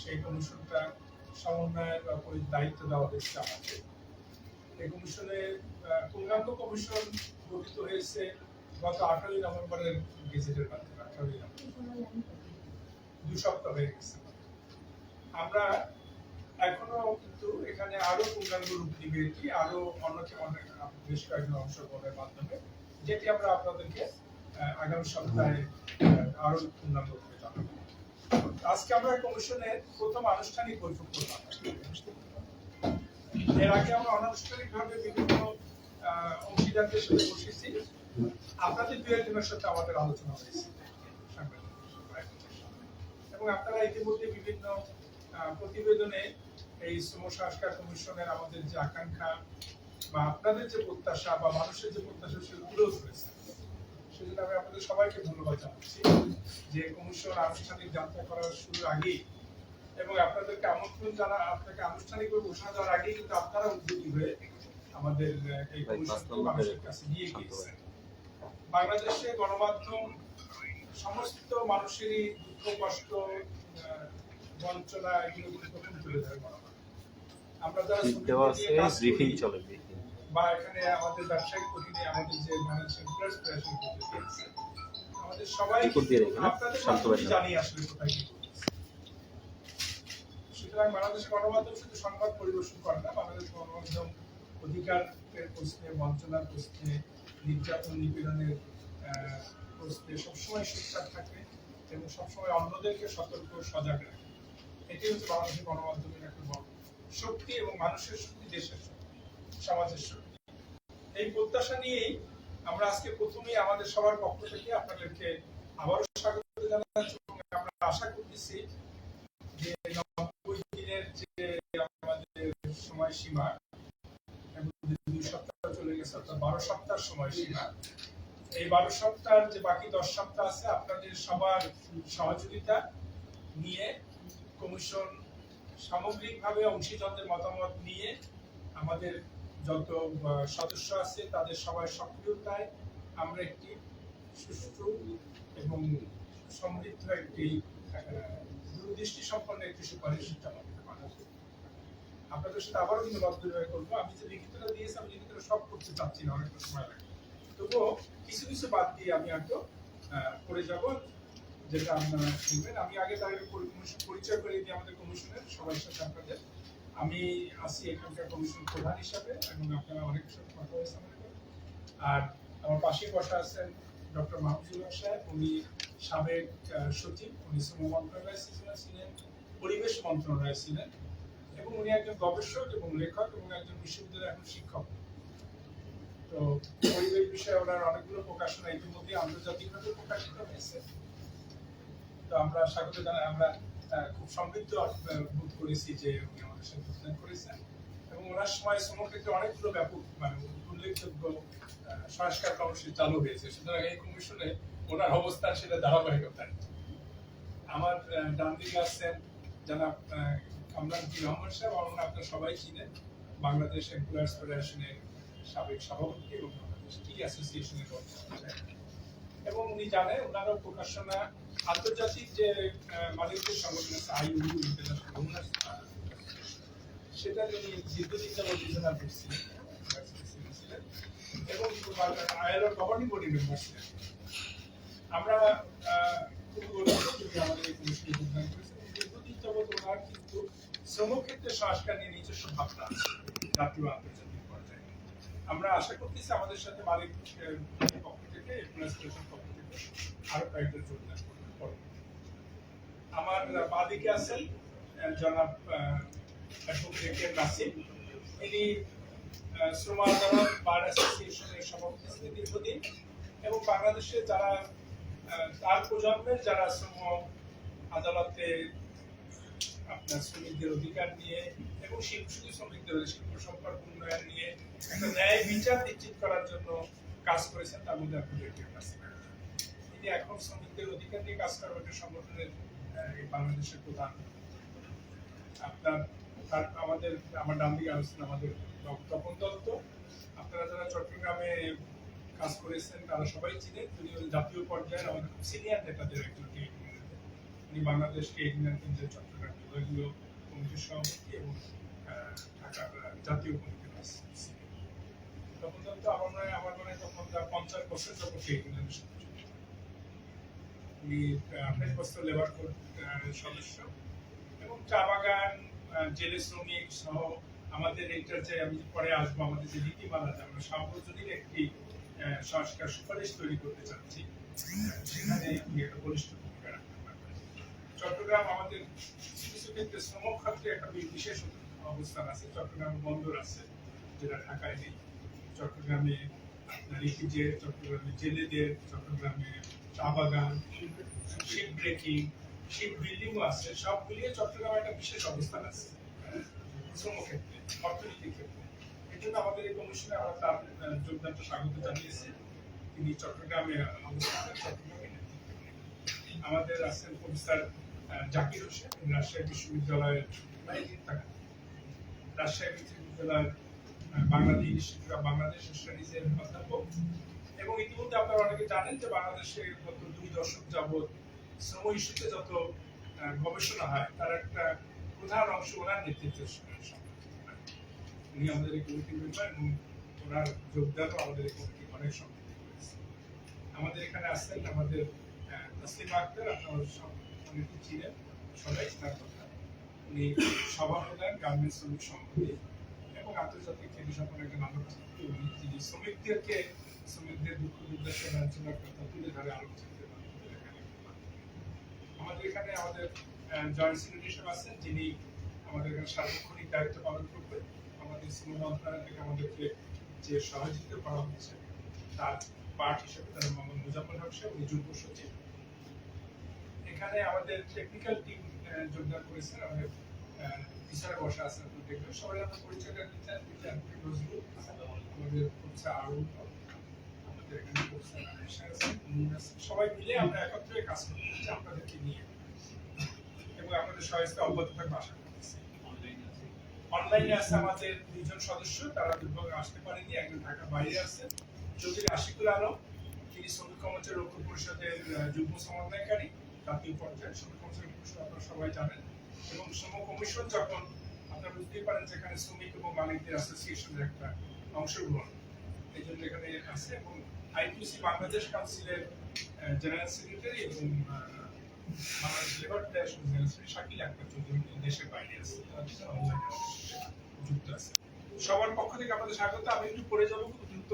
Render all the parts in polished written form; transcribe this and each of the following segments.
সেই কমিশনটা সমন্বয়ের দায়িত্ব দেওয়া হয়েছে আমাদের। এই কমিশনে পূর্ণাঙ্গ কমিশন গঠিত হয়েছে গত 18ই নভেম্বরের গেজেটের মাধ্যমে। 18ই নভেম্বর 2 সপ্তাহ হয়ে গেছে। আমরা এখনো কিন্তু এখানে আরো পূর্ণাঙ্গ রূপ দিবে এটি, আরো অনেক বেশ কয়েকজন অংশগ্রহণের মাধ্যমে, যেটি আমরা আপনাদেরকে আগামী সপ্তাহে আরো পূর্ণাঙ্গ রূপে জানাবো। আজকে আমরা কমিশনের প্রথম আনুষ্ঠানিক বৈঠক করলাম। এর আগে আমরা অনানুষ্ঠানিকভাবে বিভিন্ন অংশীদারদের সাথে বসেছি। আপনাদের দু একজনের সাথে আমাদের আলোচনা হয়েছে এবং আপনারা ইতিমধ্যে বিভিন্ন প্রতিবেদনে এই শ্রম সংস্কার কমিশনের আমাদের যে আকাঙ্ক্ষা বা আপনাদের যে প্রত্যাশা বা মানুষের যে প্রত্যাশা সেগুলো ধরেছে। সেজন্য আমি আপনাদের সবাইকে ধন্যবাদ জানাচ্ছি যে কমিশন আনুষ্ঠানিক যাত্রা করার শুরুর আগেই এবং আপনাদেরকে আমন্ত্রণ আপনাকে আনুষ্ঠানিকভাবে ঘোষণা দেওয়ার আগেই কিন্তু আপনারা উদ্যোগী হয়ে আমাদের এই কমিশনকে মানুষের কাছে নিয়ে গিয়েছেন। বাংলাদেশে গণমাধ্যম সমস্ত মানুষেরই দুঃখ কষ্ট বঞ্চনা এগুলো প্রথম তুলে ধরে গণমাধ্যম। আমরা যারা বা এখানে আমাদের ব্যবসায়িক প্রতিনিধি আমাদের যে আমাদের সবাই আপনাদের জানি আসলে কোথায় কি করতেছে। সুতরাং বাংলাদেশের গণমাধ্যম শুধু সংবাদ পরিবেশন করে না, বাংলাদেশ গণমাধ্যম অধিকারের প্রশ্নে, বঞ্চনার প্রশ্নে, নির্যাতন নিপীড়নের প্রশ্নে সবসময় সোচ্চার থাকে এবং সবসময় অন্যদেরকে সতর্ক সজাগ রাখে। এটি হচ্ছে বাংলাদেশের গণমাধ্যমের একটা বড় শক্তি এবং মানুষের শক্তি, দেশের শক্তি, সমাজের শক্তি। এই প্রত্যাশা নিয়েই আমরা আজকে প্রথমেই আমাদের সবার পক্ষ থেকে আপনাদেরকে আবারও স্বাগত জানাচ্ছি এবং আমরা আশা করতেছি যে 90 দিনের যে আমাদের সময়সীমা 2 সপ্তাহ চলে গেছে, অর্থাৎ 12 সপ্তাহ সময়সীমা, এই 12 সপ্তাহের যে বাকি 10 সপ্তাহ আছে আপনাদের সবার সহযোগিতা নিয়ে কমিশন সামগ্রিকভাবে অংশীদারদের মতামত নিয়ে আমাদের যত সদস্য আছে তাদের সবাই সক্রিয়তায় আমরা একটি সুষ্ঠু এবং সমৃদ্ধ একটি দূরদৃষ্টি সম্পন্ন একটি সুপারিশ আপনাদের সাথে আবারও কিন্তু বাস্তবায়ন করবো। আমি যে লিখিতটা দিয়েছি, আমি লিখিতটা সব করতে চাচ্ছি না, অনেকটা সময় লাগে, তবুও কিছু কিছু বাদ দিয়ে আমি একটু করে যাব, যেটা আপনারা শুনবেন। আমি আগে তাদের পরিচয় করে দিই আমাদের কমিশনের সবার সাথে আপনাদের। আমি আছি এখানকার কমিশন প্রধান হিসাবে এবং আপনারা অনেক সময় কথা হয়েছে আমাদের। আর আমার পাশে বসা আছেন ডক্টর মাহফুজুল্লাহ সাহেব, উনি সাবেক সচিব, উনি শ্রম মন্ত্রণালয় ছিলেন, পরিবেশ মন্ত্রণালয় ছিলেন এবং উনি একজন গবেষক এবং লেখক এবং একজন বিশ্ববিদ্যালয়ের এখন শিক্ষক। তো পরিবেশ বিষয়ে ওনার অনেকগুলো প্রকাশনা ইতিমধ্যে আন্তর্জাতিকভাবে প্রকাশিত হয়েছে। তো আমরা স্বাগত জানাই, আমরা খুব সমৃদ্ধ বোধ করেছি যে উনি আমাদের সাথে যোগদান করেছেন এবং ওনার সময় শ্রমক্ষেত্রে অনেকগুলো ব্যাপক উল্লেখযোগ্য সংস্কার কর্মসূচি চালু হয়েছে। সুতরাং এই কমিশনে ওনার অবস্থান সেটা ধারাবাহিকতা। আমার ডান দিকে আছেন জনাব কামরান রহমান সাহেব, আপনারা সবাই চিনেন, বাংলাদেশ এমপ্লয়ার্স ফেডারেশনের সাবেক সভাপতি এবং বাংলাদেশ টি অ্যাসোসিয়েশনের এবং উনি জানেন ওনারও প্রকাশনা আন্তর্জাতিক যে মালিকদের সংগঠন আছে আইইউ ইন্টারন্যাশনাল, সেটা তিনি দীর্ঘদিন যাবত রিজনাল করছিলেন এবং আইএলও গভর্নিং বডি মেম্বার ছিলেন। আমরা খুব গর্বিত আমাদের এই কমিশনে যোগদান করেছেন। দীর্ঘদিন যাবত ওনার কিন্তু শ্রমক্ষেত্রে সংস্কার নিয়ে নিজস্ব ভাবনা আছে জাতীয় আন্তর্জাতিক পর্যায়ে। আমরা আশা করতেছি আমাদের সাথে মালিক পক্ষ থেকে পক্ষ থেকে আরো কয়েকজন যোগদান করবেন। আমার বাদিকে আছেন জনাব নাসিম, ইনি শ্রম আদালত বার অ্যাসোসিয়েশনের সভাপতি ছিলেন দীর্ঘদিন এবং বাংলাদেশে যারা তার প্রজন্মের যারা শ্রম আদালতে আপনার শ্রমিকদের অধিকার নিয়ে এবং শুধু শ্রমিকদের শিল্প সম্পর্ক উন্নয়ন নিয়ে একটা ন্যায় বিচার নিশ্চিত করার জন্য কাজ করেছেন, তার মধ্যে আপনাদের তিনি এখন শ্রমিকদের অধিকার নিয়ে কাজ করার একটা সংগঠনের বাংলাদেশের প্রধান। আপনার আমার ডান দিকে আলোচনা আমাদের তপন দত্ত, আপনারা যারা চট্টগ্রামে কাজ করেছেন তারা সবাই চিনেন, তিনি জাতীয় পর্যায়ের আমাদের খুব সিনিয়র নেতাদের একজন, উনি বাংলাদেশ ট্রেড ইউনিয়ন কেন্দ্রের চট্টগ্রাম বিভাগীয় কমিটির সভাপতি এবং ঢাকার জাতীয় কমিটির আছে। তখন তো আমার মনে হয় তখন 50 বছর যখন সেই উনি 28 বছর লেবার কোড সদস্য এবং চা বাগান জেলে শ্রমিক সহ আমাদের এটার যে আমি পরে আসবো আমাদের যে নীতিমালা আমরা সার্বজনীন একটি সংস্কার সুপারিশ তৈরি করতে চাচ্ছি সেখানে উনি একটা বলিষ্ঠ ভূমিকা রাখতে পারবেন। চট্টগ্রাম আমাদের কিছু ক্ষেত্রে শ্রম খাতে একটা বিশেষ অবস্থান আছে। চট্টগ্রামে বন্দর আছে যেটা ঢাকায় নেই। চট্টগ্রামে আপনার চট্টগ্রামে জেলেদের, চট্টগ্রামে চা বাগান, শিপ ব্রেকিং, শিপ বিল্ডিংও আছে। সব মিলিয়ে চট্টগ্রামে একটা বিশেষ অবস্থান আছে শ্রমক্ষেত্রে, অর্থনীতির ক্ষেত্রে। এই জন্য আমাদের এই কমিশনে আমরা তার যোগদানটা স্বাগত জানিয়েছি। তিনি চট্টগ্রামে চট্টগ্রামে আমাদের আছেন প্রফেসর জাকির হোসেন, রাজশাহী বিশ্ববিদ্যালয়ের বাংলাদেশ ইনস্টিটিউট অফ বাংলাদেশ স্টাডিজের অধ্যাপক। এবং ইতিমধ্যে আপনারা অনেকে জানেন যে বাংলাদেশে গত 2 দশক যাবৎ শ্রম ইস্যুতে যত গবেষণা হয় তার একটা প্রধান অংশ ওনার নেতৃত্বে উনি আমাদের এই কমিটির মেম্বার এবং ওনার যোগদানও আমাদের এই কমিটি অনেক সমৃদ্ধ করেছে। আমাদের এখানে আসছেন আমাদের তাসলিমা আক্তার, আপনারা সব অনেকে ছিলেন, সবাই তার কথা। উনি সভাপ্রধান গার্মেন্টস শ্রমিক সংগঠন এবং আন্তর্জাতিক টেলিভিশনের একজন আলোচক উনি, যিনি শ্রমিকদের দুঃখ দুর্দশার জন্য কথা তুলে ধরে আলোচনা। আমাদের এখানে আমাদের জয়েন্ট সেক্রেটারি সাহেব আছেন, যিনি আমাদের এখানে সার্বক্ষণিক দায়িত্ব পালন করবেন। আমাদের শ্রম মন্ত্রণালয় থেকে আমাদেরকে যে সহযোগিতা করা হচ্ছে তার পার্ট হিসেবে তার মোহাম্মদ মুজাফফর হক সাহেব, উনি যুগ্ম সচিব। এখানে আমাদের টেকনিক্যাল টিম যোগদান করেছেন। আমাদের টিচারে বসা আছেন, সবাই আমরা পরিচয়টা দিচ্ছেন। আমাদের প্রফেসর আরুণ, আমাদের এখানে সবাই মিলে আমরা একত্রে কাজ করতে আপনাদেরকে নিয়ে এবং আপনাদের সহায়তা অব্যাহত থাকবে আশা করতেছি। অনলাইনে আছে আমাদের 2 জন সদস্য, তারা দুর্ভাগ্য আসতে পারেনি। একজন ঢাকার বাইরে আছেন, চৌধুরী আশিকুল আলম, তিনি শ্রমিক কর্মচারী ঐক্য পরিষদের যুগ্ম সমন্বয়কারী, জাতীয় পর্যায়ে শ্রমিক কর্মচারী পরিষদ আপনারা সবাই জানেন। এবং শ্রম কমিশন যখন আপনারা বুঝতেই পারেন যেখানে শ্রমিক এবং মালিকদের অ্যাসোসিয়েশনের একটা অংশগ্রহণ, এই জন্য এখানে আছে। এবং আইটিসি বাংলাদেশ কাউন্সিলের জেনারেল সেক্রেটারি এবং Bangladesh labour federation general secretary Shakil Akhtar Chowdhury দেশের বাইরে আছে, যুক্ত আছে। সবার পক্ষ থেকে আপনাদের স্বাগত। আমি একটু পড়ে যাবো খুব দ্রুত,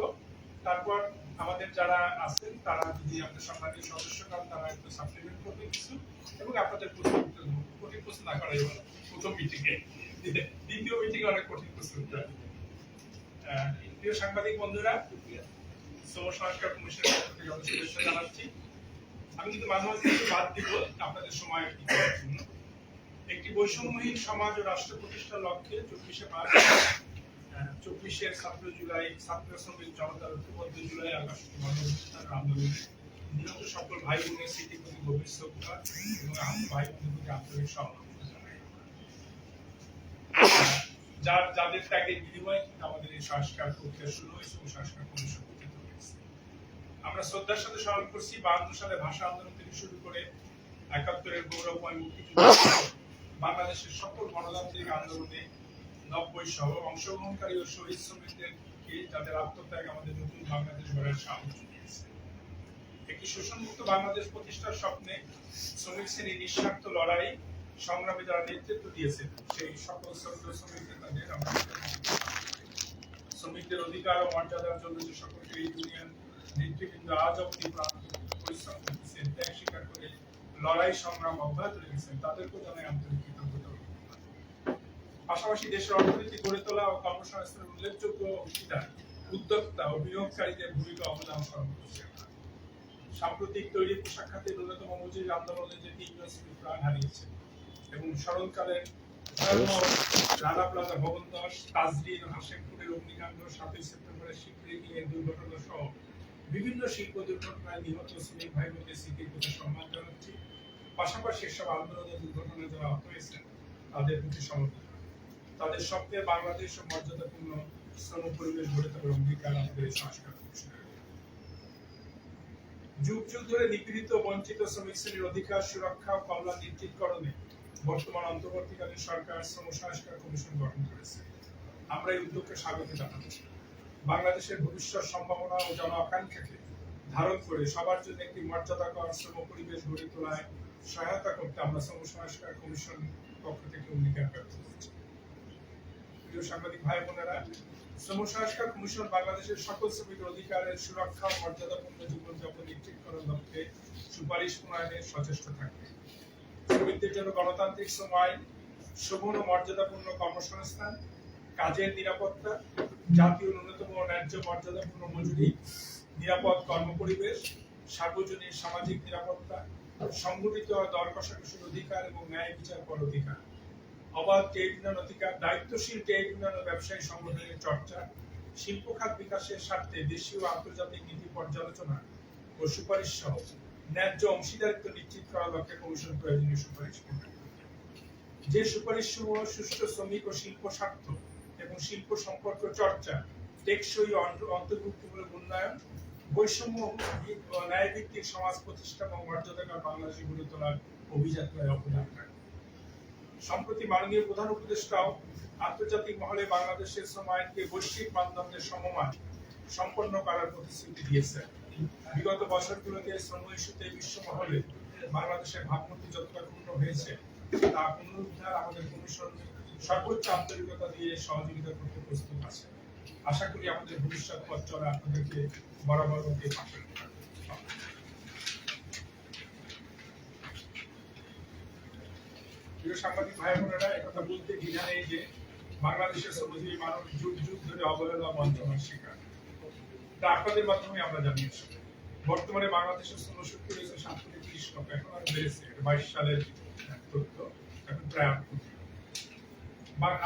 তারপর আমাদের যারা আছেন তারা যদি আপনাদের সম্মানীয় সদস্য কারণ তারা একটু সাপ্লিমেন্ট করবে কিছু এবং আপনাদের কঠিন প্রশ্ন না করাই ভালো। প্রথম মিটিংয়ে, দ্বিতীয় মিটিংয়ে অনেক কঠিন প্রশ্ন উঠতে হবে। প্রিয় সাংবাদিক বন্ধুরা, শ্রম সংস্কার কমিশনের পক্ষ থেকে আমি শুভেচ্ছা জানাচ্ছি। আমি কিন্তু মাঝে মাঝে কিছু বাদ দিব আপনাদের সময় জন্য। একটি বৈষম্যহীন সমাজ ও রাষ্ট্র প্রতিষ্ঠার লক্ষ্যে 24শে মার্চ, 24 ছাত্র জুলাই, ছাত্র শ্রমিক জনতার ঐক্যবদ্ধ জুলাই আগস্ট গণঅভ্যুত্থান আন্দোলনে নিহত সকল ভাই বোনের স্মৃতির প্রতি গভীর শ্রদ্ধা এবং আহত ভাই বোনের প্রতি আন্তরিক সহমর্মিতা জানাই। যাদের ত্যাগের বিনিময়ে আমাদের এই সংস্কার প্রক্রিয়া শুরু হয়েছে এবং সংস্কার কমিশন গঠিত হয়েছে। আমরা শ্রদ্ধার সাথে স্মরণ করছি 52 সালে ভাষা আন্দোলন থেকে শুরু করে 71-এর গৌরবময় মুক্তিযুদ্ধ, বাংলাদেশের সকল গণতান্ত্রিক আন্দোলনে 90 সহ অংশগ্রহণকারী ও শহীদ শ্রমিকদেরকে যাদের আত্মত্যাগ আমাদের নতুন বাংলাদেশ গড়ার সাহস জুগিয়েছে। একটি শোষণমুক্ত বাংলাদেশ প্রতিষ্ঠার স্বপ্নে শ্রমিক শ্রেণীর নিঃস্বার্থ লড়াই সংগ্রামে যারা নেতৃত্ব দিয়েছে সেই সকল শ্রমিকদের তাদের শ্রমিকদের অধিকার ও মর্যাদার জন্য যে সকল ট্রেড ইউনিয়ন নেতৃবৃন্দ আজ অব্দি পরিশ্রম করতেছেন, ত্যাগ স্বীকার করে লড়াই সংগ্রাম অব্যাহত রেখেছেন, তাদেরকেও জানাই আন্তরিক কৃতজ্ঞতা। পাশাপাশি দেশের অর্থনীতি গড়ে তোলা ও কর্মসংস্থানের উল্লেখযোগ্য অংশীদার, উদ্যোক্তা ও বিনিয়োগকারীদের ভূমিকা অবদান স্মরণ করছে। সাম্প্রতিক তৈরি পোশাক খাতের ন্যূনতম মজুরি আন্দোলনে যে 3 জন শ্রমিক প্রাণ হারিয়েছে এবং স্মরণকালের রানা প্লাজা ভবন ধস, তাজরিন, হাশেমপুরের অগ্নিকাণ্ড, 7 সেপ্টেম্বরের শিক্ষার্থীদের দুর্ঘটনা সহ বিভিন্ন শিল্প দুর্ঘটনায় নিহত শ্রমিক ভাই বোনদের স্মৃতির প্রতি সম্মান জানাচ্ছি। পাশাপাশি এসব আন্দোলনের দুর্ঘটনায় যারা আহত হয়েছেন তাদের প্রতি সমর্থন, তাদের স্বপ্নের বাংলাদেশ ও মর্যাদাপূর্ণ শ্রম পরিবেশ গড়ে তোলার অঙ্গীকার আমাদের এই সংস্কার কমিশনের। যুগ যুগ ধরে নিপীড়িত বঞ্চিত শ্রমিক শ্রেণীর অধিকার সুরক্ষা ও কল্যাণ নিশ্চিতকরণে বর্তমান অন্তর্বর্তীকালীন সরকার শ্রম সংস্কার কমিশন গঠন করেছে। আমরা এই উদ্যোগকে স্বাগত জানাচ্ছি। বাংলাদেশের ভবিষ্যৎ সম্ভাবনা ও জন আকাঙ্ক্ষাকে ধারণ করে সবার জন্য একটি মর্যাদাকর শ্রম পরিবেশ গড়ে তোলায় সহায়তা করতে আমরা শ্রম সংস্কার কমিশন পক্ষ থেকে অঙ্গীকার ব্যক্ত করছি। প্রিয় সাংবাদিক ভাই বোনেরা, শ্রম সংস্কার কমিশন বাংলাদেশের সকল শ্রমিকের অধিকারের সুরক্ষা ও মর্যাদাপূর্ণ জীবনযাপন নিশ্চিত করার লক্ষ্যে সুপারিশ প্রণয়নে সচেষ্ট থাকবে। শ্রমিকদের জন্য গণতান্ত্রিক শ্রম আইন, সমান ও মর্যাদাপূর্ণ কর্মসংস্থান, কাজের নিরাপত্তা, জাতীয় ন্যূনতম ও ন্যায্য মর্যাদাপূর্ণ মজুরি, নিরাপদ কর্মপরিবেশ, সার্বজনীন সামাজিক নিরাপত্তা, সংগঠিত দর কষাকষির অধিকার এবং ন্যায় বিচার করার অধিকার, অবাধ ট্রেড ইউনিয়ন অধিকার, দায়িত্বশীল ট্রেড ইউনিয়ন ও ব্যবসায়ী সংগঠনের চর্চা, শিল্প খাত বিকাশের স্বার্থে দেশীয় ও আন্তর্জাতিক নীতি পর্যালোচনা ও সুপারিশ সহ ন্যায্য অংশীদারিত্ব নিশ্চিত করার লক্ষ্যে কমিশন প্রয়োজনীয় সুপারিশ করবে। যে সুপারিশসমূহ সুষ্ঠু শ্রমিক ও শিল্প স্বার্থ এবং শিল্প সম্পর্ক চর্চা, টেকসই ও অন্তর্ভুক্তিমূলক উন্নয়ন, বৈষম্য ও ন্যায়ভিত্তিক সমাজ প্রতিষ্ঠা এবং মর্যাদাকর বাংলাদেশে গড়ে তোলার অভিযাত্রায় অবদান রাখবে। সম্প্রতি মাননীয় প্রধান উপদেষ্টাও আন্তর্জাতিক মহলে বাংলাদেশের শ্রম আইনকে বৈশ্বিক মানদণ্ডের সমমান সম্পন্ন করার প্রতিশ্রুতি দিয়েছেন। বিগত বছরগুলোতে শ্রম ইস্যুতে বিশ্ব মহলে বাংলাদেশের ভাবমূর্তি যতটা ক্ষুণ্ণ হয়েছে তা পুনরুদ্ধার আমাদের কমিশন সর্বোচ্চ আন্তরিকতা দিয়ে সহযোগিতা করতে প্রস্তুত আছে। আশা করি আমাদের ভবিষ্যৎ পথ চলা আপনাদেরকে বরাবর পাশে থাকবে। প্রিয় সাংবাদিক ভাই বোনেরা, একথা বলতে দ্বিধা নেই যে বাংলাদেশের শ্রমজীবী মানব যুগ যুগ ধরে অবহেলা বঞ্চনার শিকার। তা আপনাদের মাধ্যমে আমরা জানিয়েছি। বর্তমানে বাংলাদেশের শ্রমশক্তি রয়েছে 730 লক্ষ, এখন আর বেড়েছে। 22 সালের তথ্য, এখন প্রায় 8 কোটি।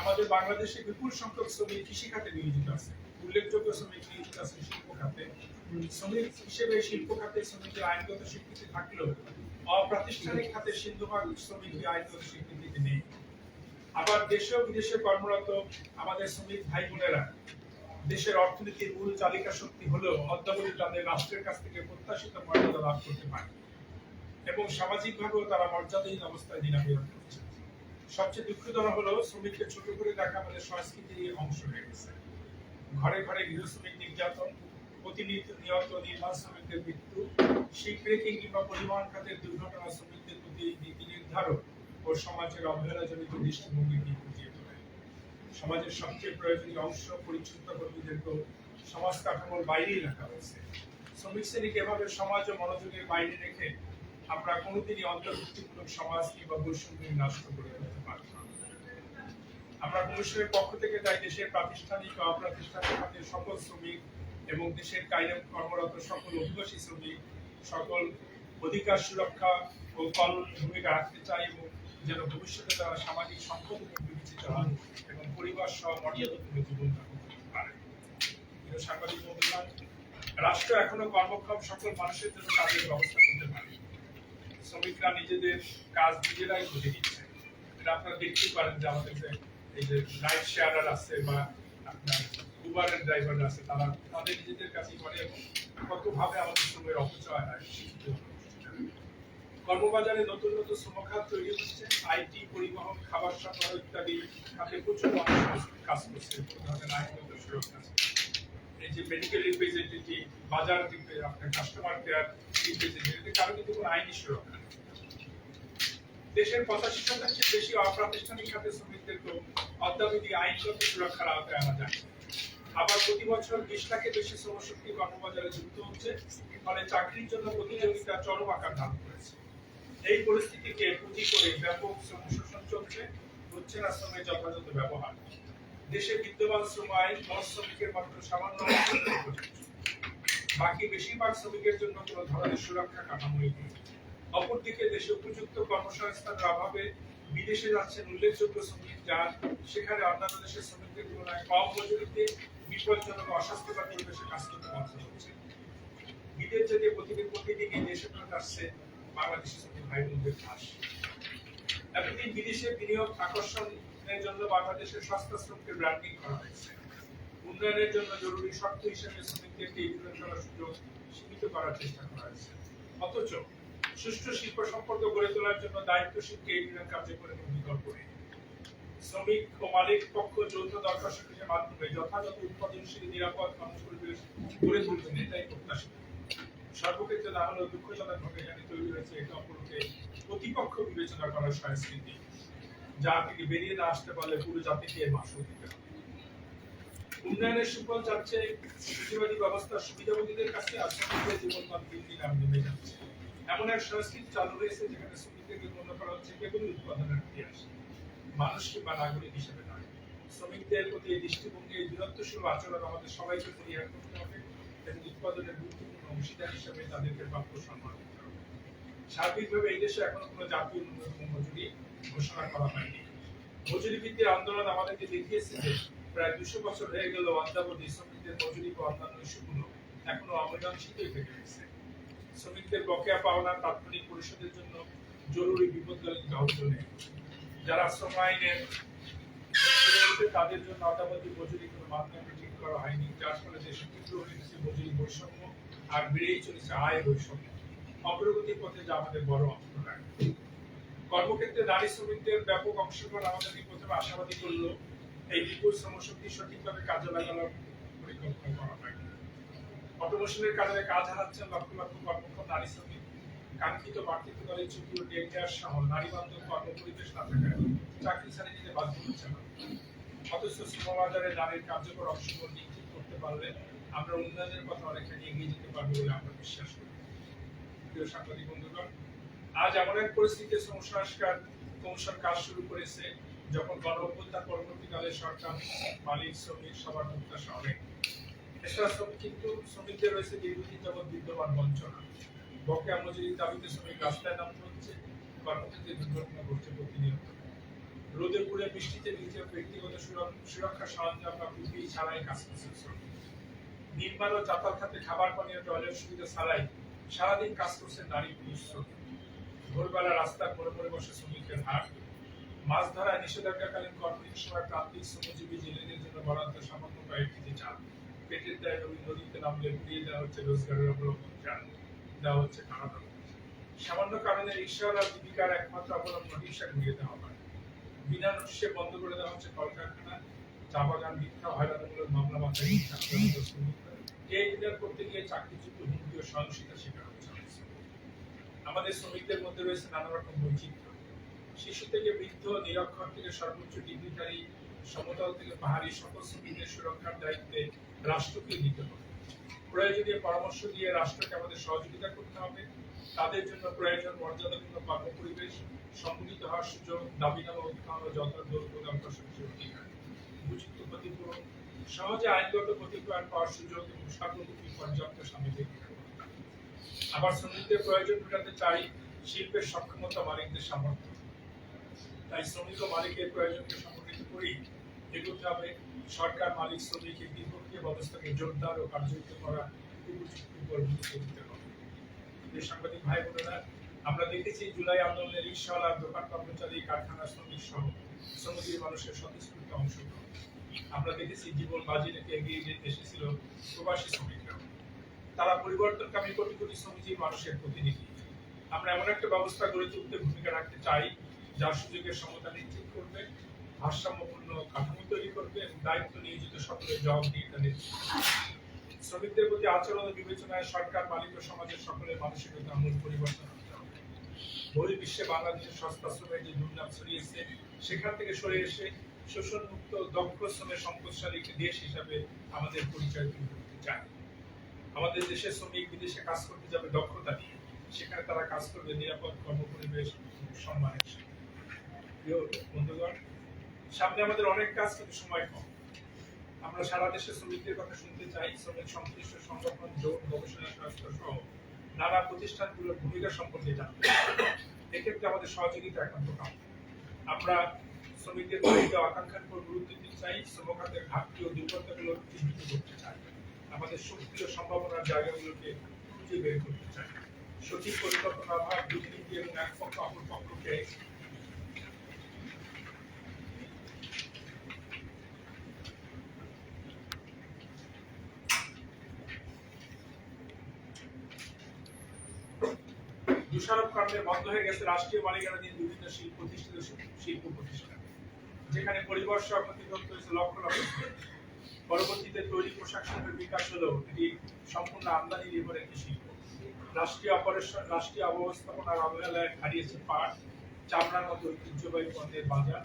আমাদের বাংলাদেশে বিপুল সংখ্যক শ্রমিক কৃষি খাতে নিয়োজিত আছে, উল্লেখযোগ্য শ্রমিক নিয়োজিত আছে শিল্প খাতে। শ্রমিক হিসেবে শিল্প খাতে শ্রমিকদের আইনগত স্বীকৃতি থাকলেও অপ্রাতিষ্ঠানিক খাতে সিন্ধুভাগ শ্রমিকদের আইনগত স্বীকৃতি নেই। আবার দেশে ও বিদেশে কর্মরত আমাদের শ্রমিক ভাই বোনেরা দেশের অর্থনীতির মূল চালিকা শক্তি হলেও অদ্যাবধি তাদের রাষ্ট্রের কাছ থেকে প্রত্যাশিত মর্যাদা লাভ করতে পারে এবং সামাজিকভাবেও তারা মর্যাদাহীন অবস্থায় দিনাবিহীন করছে। সবচেয়ে দুঃখজনক হলো শ্রমিককে ছোট করে দেখা আমাদের সংস্কৃতির অংশ হয়ে গেছে। ঘরে ঘরে গৃহ শ্রমিক নির্যাতন, প্রতিনিয়ত নির্মাণ শ্রমিকদের মৃত্যু, শিপ ব্রেকিং কিংবা পরিবহন খাতের দুর্ঘটনা শ্রমিকদের প্রতি নীতি নির্ধারক ও সমাজের অবহেলাজনিত দৃষ্টিভঙ্গি ফুটিয়ে তোলে। সমাজের সবচেয়ে প্রয়োজনীয় অংশ পরিচ্ছন্ন কর্মীদেরকেও সমাজ কাঠামোর বাইরেই রাখা হয়েছে। শ্রমিক শ্রেণীকে এভাবে সমাজ ও মনোযোগের বাইরে রেখে আমরা কোনোদিনই অন্তর্ভুক্তিমূলক সমাজ কিংবা বৈষম্যহীন রাষ্ট্র গড়ে তুলতে পারব না। আমরা কমিশনের পক্ষ থেকে তাই দেশের প্রাতিষ্ঠানিক ও অপ্রাতিষ্ঠানিক খাতের সকল শ্রমিক এবং দেশের কায়রো কর্মরত সকল অভিবাসী শ্রমিক সকল অধিকার সুরক্ষা ও কল্যাণ ভূমিকা রাখতে চাই এবং যেন ভবিষ্যতে তারা সামাজিক সম্পদ বিবেচিত হন এবং পরিবার সহ মর্যাদাপূর্ণ জীবনযাপন করতে পারে। সাংবাদিক বন্ধুগণ, রাষ্ট্র এখনো কর্মক্ষম সকল মানুষের জন্য কাজের ব্যবস্থা করতে পারে। শ্রমিকরা নিজেদের কাজ নিজেরাই বুঝে নিচ্ছে। এটা আপনারা দেখতেই পারেন যে আমাদের এই যে নাইট শেয়ারার আছে বা আপনার উবারের ড্রাইভার আছে, তারা তাদের নিজেদের কাছেই করে এবং কতভাবে আমাদের শ্রমের অপচয় হয়। কর্মবাজারে নতুন নতুন শ্রমখাত তৈরি হচ্ছে। আইটি, পরিবহন, খাবার সরবরাহ ইত্যাদি খাতে প্রচুর মানুষ কাজ করছে। আইনগত সুরক্ষা, এই যে মেডিকেল রিপ্রেজেন্টেটিভ, বাজার আপনার কাস্টমার কেয়ার রিপ্রেজেন্টেটিভ, কারো কিন্তু কোনো আইনি সুরক্ষা নেই। দেশের 85% বেশি অপ্রাতিষ্ঠানিক খাতে শ্রমিকদেরকেও অদ্যাবধি আইনগত সুরক্ষার আওতায় আনা যায়। আবার প্রতি বছর 20 লাখের বেশি শ্রমশক্তি কর্মবাজারে যুক্ত হচ্ছে, ফলে চাকরির জন্য প্রতিযোগিতা চরম আকার ধারণ করেছে। এই পরিস্থিতিকে পুঁজি করে ব্যাপক শ্রম শোষণ চলছে, হচ্ছে না শ্রমের যথাযথ ব্যবহার। দেশে বিদ্যমান শ্রম আইন শ্রমিকের মাত্র সামান্য বাকি বেশিরভাগ শ্রমিকের জন্য কোনো ধরনের সুরক্ষা কাঠামোই নেই। অপরদিকে দেশে উপযুক্ত কর্মসংস্থানের অভাবে বিদেশে যাচ্ছেন উল্লেখযোগ্য শ্রমিক, যা সেখানে অন্যান্য দেশের শ্রমিকদের তুলনায় কম মজুরিতে বিপজ্জনক অস্বাস্থ্যকর পরিবেশে কাজ করতে বাধ্য হচ্ছে। বিদেশ যেতে প্রতিদিনই দেশে ফেরত আসছে বাংলাদেশি শ্রমিক ভাই বোনদের ঘাস। এতদিন বিদেশে বিনিয়োগ আকর্ষণের জন্য বাংলাদেশের সস্তা শ্রমকে ব্র্যান্ডিং করা হয়েছে। উন্নয়নের জন্য জরুরি শর্ত হিসেবে শ্রমিকদেরকে ইমিগ্রেশন করার সুযোগ সীমিত করার চেষ্টা করা হয়েছে। অথচ সুষ্ঠু শিল্প সম্পর্ক গড়ে তোলার জন্য দায়িত্বশীল ট্রেড ইউনিয়ন কার্যকর এবং বিকল্পহীন। শ্রমিক ও মালিক পক্ষ যৌথ দরখাস্তের মাধ্যমে যথাযথ উৎপাদনশীল নিরাপদ কর্ম পরিবেশ গড়ে তুলবেন, এটাই প্রত্যাশিত। সর্বক্ষেত্রে না হলেও দুঃখজনকভাবে এখানে তৈরি হয়েছে একে অপরকে প্রতিপক্ষ বিবেচনা করার সংস্কৃতি, যা থেকে বেরিয়ে না আসতে পারলে পুরো জাতিকে এর মাসুল দিতে হবে। উন্নয়নের সুফল যাচ্ছে পুঁজিবাদী ব্যবস্থার সুবিধাভোগীদের কাছে, আর শ্রমিকদের জীবনমান দিন দিন আর নেমে যাচ্ছে। এমন এক সংস্কৃতি চালু রয়েছে যেখানে শ্রমিকদেরকে গণ্য করা হচ্ছে কেবল উৎপাদনের ইতিহাস, মানুষ কিংবা নাগরিক হিসেবে নয়। শ্রমিকদের প্রতি এই দৃষ্টিভঙ্গি, এই দূরত্বশীল আচরণ আমাদের সবাইকে পরিহার করতে হবে এবং উৎপাদনের গুরুত্বপূর্ণ অংশীদার হিসেবে তাদেরকে প্রাপ্য সম্মান দিতে হবে। সার্বিকভাবে এই দেশে এখনো কোনো জাতীয় ন্যূনতম মজুরি ঘোষণা করা হয়নি। মজুরি ভিত্তিক আন্দোলন আমাদেরকে দেখিয়েছে যে প্রায় 200 বছর হয়ে গেল অদ্যাবধি শ্রমিকদের মজুরি বা অন্যান্য ইস্যুগুলো এখনো অমীমাংসিতই থেকে গেছে। শ্রমিকদের বকেয়া পাওনা তাৎক্ষণিক পরিশোধের জন্য জরুরি বিপদকালীন তহবিল নেই। যারা শ্রম আইনের তাদের জন্য অদ্যাবধি মজুরি কোনো মাধ্যমে ঠিক করা হয়নি, যার ফলে দেশে তীব্র হয়ে গেছে মজুরি বৈষম্য আর বেড়েই চলেছে আয় বৈষম্য। অগ্রগতির পথে যা আমাদের বড় অন্তরায়। কর্মক্ষেত্রে নারী শ্রমিকদের ব্যাপক অংশগ্রহণ আমাদেরকে প্রথমে আশাবাদী করলো। এই বিপুল শ্রমশক্তি সঠিকভাবে কাজে লাগানোর পরিকল্পনা করা হয়নি। অটোমেশনের কারণে কাজ হারাচ্ছেন লক্ষ লক্ষ কর্মক্ষম নারী শ্রমিক। কাঙ্ক্ষিত মাতৃত্বকালীন ছুটি ও ডে কেয়ার সহ নারী বান্ধব কর্মপরিবেশ না থাকায় চাকরি ছাড়িয়ে দিতে বাধ্য হচ্ছে না। অথচ শ্রমবাজারে নারীর কার্যকর অংশগ্রহণ নিশ্চিত করতে পারলে আমরা উন্নয়নের পথে অনেকখানি এগিয়ে যেতে পারবো বলে আমরা বিশ্বাস করি। প্রিয় সাংবাদিক বন্ধুগণ, আজ এমন এক পরিস্থিতিতে শ্রম সংস্কার কমিশন কাজ শুরু করেছে যখন গণ অভ্যুত্থান পরবর্তীকালে সরকার, মালিক, শ্রমিক সবার প্রত্যাশা অনেক। এছাড়া কিন্তু শ্রমিকদের রয়েছে দীর্ঘদিন যাবৎ বিদ্যমান বঞ্চনা। বকেয়া মজুরির দাবিতে শ্রমিক রাস্তায় নামতে হচ্ছে, কর্মক্ষেত্রে দুর্ঘটনা ঘটছে প্রতিনিয়ত। রোদে পুড়ে বৃষ্টিতে ভিজে ব্যক্তিগত সুরক্ষা সরঞ্জাম বা পিপিই ছাড়াই কাজ করছে শ্রমিক। নির্মাণ ও যাতায়াত খাতে খাবার পানীয় টয়লেট সুবিধা ছাড়াই সারাদিন কাজ করছে নারী পুরুষ শ্রমিক। ভোরবেলা রাস্তার মোড়ে মোড়ে বসে শ্রমিকের হাট। মাছ ধরায় নিষেধাজ্ঞাকালীন কর্মীর সময় প্রান্তিক শ্রমজীবী জেলেদের জন্য বরাদ্দ সামান্য কয়েক কেজি চাল। পেটের দায় নদীতে নামলে ঘুরিয়ে দেওয়া হচ্ছে রোজগারের অবলম্বন চাল, দেওয়া হচ্ছে কানাডা। সামান্য কারণে রিক্সাওয়ালা জীবিকার একমাত্র অবলম্বন রিক্সা ঘুরিয়ে দেওয়া হয়। বিনা নোটিশে বন্ধ করে দেওয়া হচ্ছে কলকারখানা, চা বাগান, মিথ্যা হয়রানিমূলক মামলা মাথায় করতে গিয়ে চাকরিচ্যুত হুমকি ও সহিংসতার শিকার হচ্ছে। আমাদের শ্রমিকদের মধ্যে রয়েছে নানা রকম বৈচিত্র্য। শিশু থেকে বৃদ্ধ, নিরক্ষর থেকে সর্বোচ্চ ডিগ্রিধারী, সমতল থেকে পাহাড়ি, সকল শ্রমিকদের সুরক্ষার দায়িত্বে রাষ্ট্রকে নিতে হবে। প্রয়োজনীয় পরামর্শ দিয়ে রাষ্ট্রকে আমাদের সহযোগিতা করতে হবে। তাদের জন্য প্রয়োজন মর্যাদাপূর্ণ কর্মপরিবেশ, সংগঠিত হওয়ার সুযোগ, দাবিনামা উত্থান ও যথার্থ প্রদান প্রশংসীয় অধিকার, উপযুক্ত ক্ষতিপূরণ, সহজে আইনগত প্রতিক্রিয়া পাওয়ার সুযোগ এবং সর্বমুখী পর্যাপ্ত সামাজিক নিরাপত্তা। আবার শ্রমিকদের প্রয়োজন মেটাতে চাই শিল্পের সক্ষমতা, মালিকদের সামর্থ্য। তাই শ্রমিক ও মালিকের প্রয়োজনকে সংগঠিত করেই এগোতে হবে। সরকার, মালিক, শ্রমিক এই দ্বিপক্ষীয় ব্যবস্থাকে জোরদার ও কার্যকর করা উপযুক্ত উপর গুরুত্ব দিতে হবে। সাংবাদিক ভাই বোনেরা, আমরা দেখেছি জুলাই আন্দোলনে রিক্সাওয়ালা, দোকান কর্মচারী, কারখানা শ্রমিক সহ শ্রমজীবী মানুষের স্বতঃস্ফূর্ত অংশগ্রহণ। আমরা দেখেছি জীবন বাজি রেখে এগিয়ে এসেছিল প্রবাসী শ্রমিকরা। তারা পরিবর্তনকামী কোটি কোটি শ্রমজীবী মানুষের প্রতিনিধি। আমরা এমন একটা ব্যবস্থা গড়ে তুলতে ভূমিকা রাখতে চাই যার সুযোগের সমতা নিশ্চিত করবে, ভারসাম্যপূর্ণ কাঠামো তৈরি করবে এবং দায়িত্ব নিয়োজিত সকলের জবাবদিহিতা নিশ্চিত করবে। শ্রমিকদের প্রতি আচরণ বিবেচনায় সরকার, মালিক ও সমাজের সকলের মানসিকতা মূল পরিবর্তন আনতে হবে। বহির্বিশ্বে বাংলাদেশের সস্তা শ্রমের যে দুর্নাম ছড়িয়েছে, সেখান থেকে সরে এসে শোষণমুক্ত, দক্ষ শ্রমের সম্পদশালী একটি দেশ হিসাবে আমাদের পরিচয় তুলে ধরতে চাই। আমাদের দেশের শ্রমিক বিদেশে কাজ করতে যাবে দক্ষতা নিয়ে, সেখানে তারা কাজ করবে নিরাপদ কর্মপরিবেশ, সম্মানের সাথে। প্রিয় বন্ধুগণ, সামনে আমাদের অনেক কাজ, কিন্তু সময় কম। আমরা সারা দেশে শ্রমিকদের কথা শুনতে চাই। শ্রমিক সংশ্লিষ্ট সংগঠন, জোট, গবেষণা সংস্থা সহ নানা প্রতিষ্ঠানগুলোর ভূমিকা সম্পর্কে জানতে চাই। এক্ষেত্রে আমাদের সহযোগিতা একান্ত কাম্য। আমরা শ্রমিকদের চাহিদা আকাঙ্ক্ষার উপর গুরুত্ব দিতে চাই। শ্রমখাতের ঘাটতি ও দুর্বলতাগুলো চিহ্নিত করতে চাই। আমাদের শক্তি ও সম্ভাবনার জায়গাগুলোকে খুঁজে বের করতে চাই। সঠিক পরিকল্পনার অভাব, দুর্নীতি এবং এক পক্ষ অপর পক্ষকে দোষারোপ কারণে বন্ধ হয়ে গেছে রাষ্ট্রীয় মালিকানাধীন বিভিন্ন প্রতিষ্ঠিত শিল্প প্রতিষ্ঠান, যেখানে পরিবার সহ ক্ষতিগ্রস্ত হয়েছে লক্ষ লক্ষ শ্রমিক। পরবর্তীতে তৈরি পোশাক শিল্পের বিকাশ হলেও এটি সম্পূর্ণ আমদানি নির্ভর একটি শিল্প। রাষ্ট্রীয় অব্যবস্থাপনার অবহেলায় হারিয়েছে পাট, চামড়ার মতো ঐতিহ্যবাহী পণ্যের বাজার।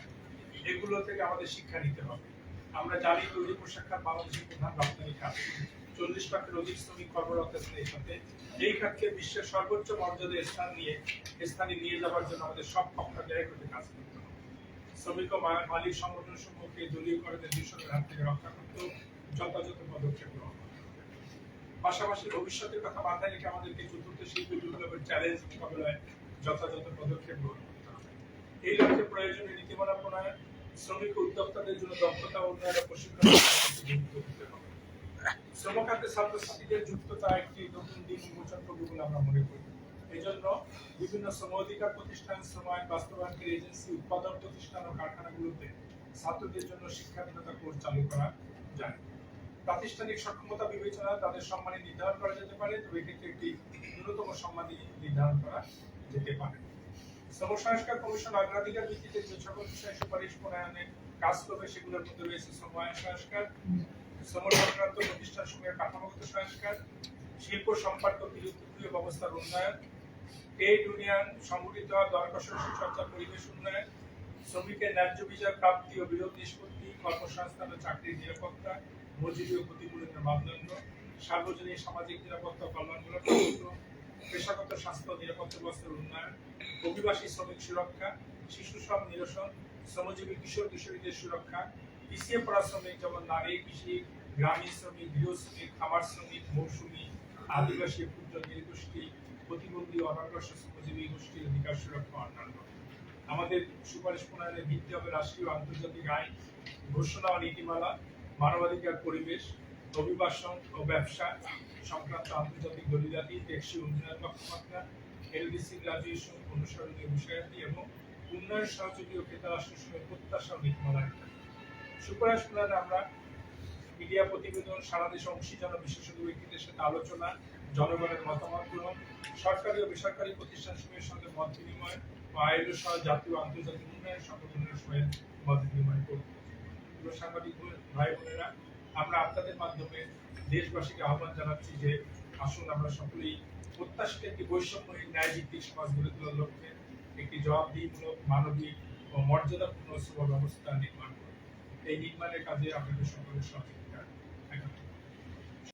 এগুলো থেকে আমাদের শিক্ষা নিতে হবে। আমরা জানি তৈরি পোশাক খাত বাংলাদেশের প্রধান রপ্তানি খাত। 40 লাখের অধিক শ্রমিক কর্মরত আছেন এই খাতে। এই খাতকে বিশ্বের সর্বোচ্চ মর্যাদায় স্থানে নিয়ে যাওয়ার জন্য আমাদের সব পক্ষকে একত্রে কাজ করতে হবে। শ্রমিক ও মালিক সংগঠন সমূহকে দলীয়করণের দূষণের হাত থেকে রক্ষা করতেও যথাযথ পদক্ষেপ গ্রহণ করতে হবে। পাশাপাশি ভবিষ্যতের কথা মাথায় রেখে আমাদেরকে চতুর্থ শিল্প বিপ্লবের চ্যালেঞ্জ মোকাবেলায় যথাযথ পদক্ষেপ গ্রহণ করতে হবে। এই লক্ষ্যে প্রয়োজনীয় নীতিমালা প্রণয়ন, শ্রমিক উদ্যোক্তাদের জন্য দক্ষতা উন্নয়ন ও প্রশিক্ষণ দিতে হবে। শ্রম খাতে ছাত্রছাত্রীদের যুক্ততা একটি নতুন দিক উন্মোচন করবে বলে আমরা মনে করি। এই জন্য বিভিন্ন শ্রম অধিকার প্রতিষ্ঠান, শ্রম আইন বাস্তবায়নকারী এজেন্সি, উৎপাদন প্রতিষ্ঠান ও কারখানাগুলোতে ছাত্রদের জন্য শিক্ষাবিনতা কোর্স চালু করা যায়। প্রাতিষ্ঠানিক সক্ষমতা বিবেচনা তাদের সম্মানী নির্ধারণ করা যেতে পারে, তবে এক্ষেত্রে একটি ন্যূনতম সম্মানী নির্ধারণ করা যেতে পারে। শ্রম সংস্কার কমিশন অগ্রাধিকার ভিত্তিতে যে সকল বিষয় সুপারিশ প্রণয়নে কাজ করবে সেগুলোর মধ্যে রয়েছে শ্রম আইন সংস্কার, শ্রম সংক্রান্ত প্রতিষ্ঠান সমূহের কাঠামোগত সংস্কার, শিল্প সম্পর্ক বিরোধীয় ব্যবস্থার উন্নয়ন, ট্রেড ইউনিয়ন সংগঠিত হওয়া দরকষাকষি সুচর্চা পরিবেশ উন্নয়ন, শ্রমিকের ন্যায্য বিচার প্রাপ্তি ও বিরোধ নিষ্পত্তি, কর্মসংস্থান ও চাকরির নিরাপত্তা, মজুরি ও ক্ষতিপূরণের মাপদণ্ড, সার্বজনীন সামাজিক নিরাপত্তা কল্যাণমূলক পেশাগত স্বাস্থ্য নিরাপত্তা ব্যবস্থার উন্নয়ন, অভিবাসী শ্রমিক সুরক্ষা, শিশু শ্রম নিরসন, শ্রমজীবী কিশোর কিশোরীদের সুরক্ষা, পিছিয়ে পড়া শ্রমিক যেমন নারী, কৃষি, গ্রামীণ শ্রমিক, গৃহ শ্রমিক, খামার শ্রমিক, মৌসুমী, আদিবাসী, ক্ষুদ্র নৃগোষ্ঠী, প্রতিবন্ধী অনগ্রসর শ্রমজীবী গোষ্ঠীর অধিকার সুরক্ষা অন্যান্য। আমাদের সুপারিশ প্রণয়নের ভিত্তি হবে রাষ্ট্রীয় আন্তর্জাতিক আইন, ঘোষণা ও নীতিমালা, মানবাধিকার পরিবেশ, অভিবাসন ও ব্যবসা সংক্রান্ত আন্তর্জাতিক দলিলাদি, টেকসই উন্নয়ন লক্ষ্যমাত্রা, এলডিসি গ্রাজুয়েশন অনুসরণীয় বিষয়াদি এবং উন্নয়ন সহযোগী ও ক্রেতা রাষ্ট্রের প্রত্যাশা ও নীতিমালা। সুপারিশ প্রণয়নে আমরা মিডিয়া প্রতিবেদন, সারা দেশে অংশীজন বিশেষজ্ঞ ব্যক্তিদের সাথে আলোচনা, জনগণের মতামত গ্রহণ, সরকারি ও বেসরকারি প্রতিষ্ঠানসমূহের সঙ্গে মত বিনিময় ও আইএলও সহ জাতীয় ও আন্তর্জাতিক উন্নয়ন সংগঠনের সঙ্গে মত বিনিময় করব। সাংবাদিক ভাই বোনেরা, আমরা আপনাদের মাধ্যমে দেশবাসীকে আহ্বান জানাচ্ছি যে আসুন আমরা সকলেই প্রত্যাশিত একটি বৈষম্যহীন ন্যায় ভিত্তিক সমাজ গড়ে তোলার লক্ষ্যে একটি জবাবদিহিমূলক, মানবিক ও মর্যাদাপূর্ণ শ্রম ব্যবস্থা নির্মাণ করব। এই নির্মাণের কাজে আপনাদের সকলের সহযোগিতা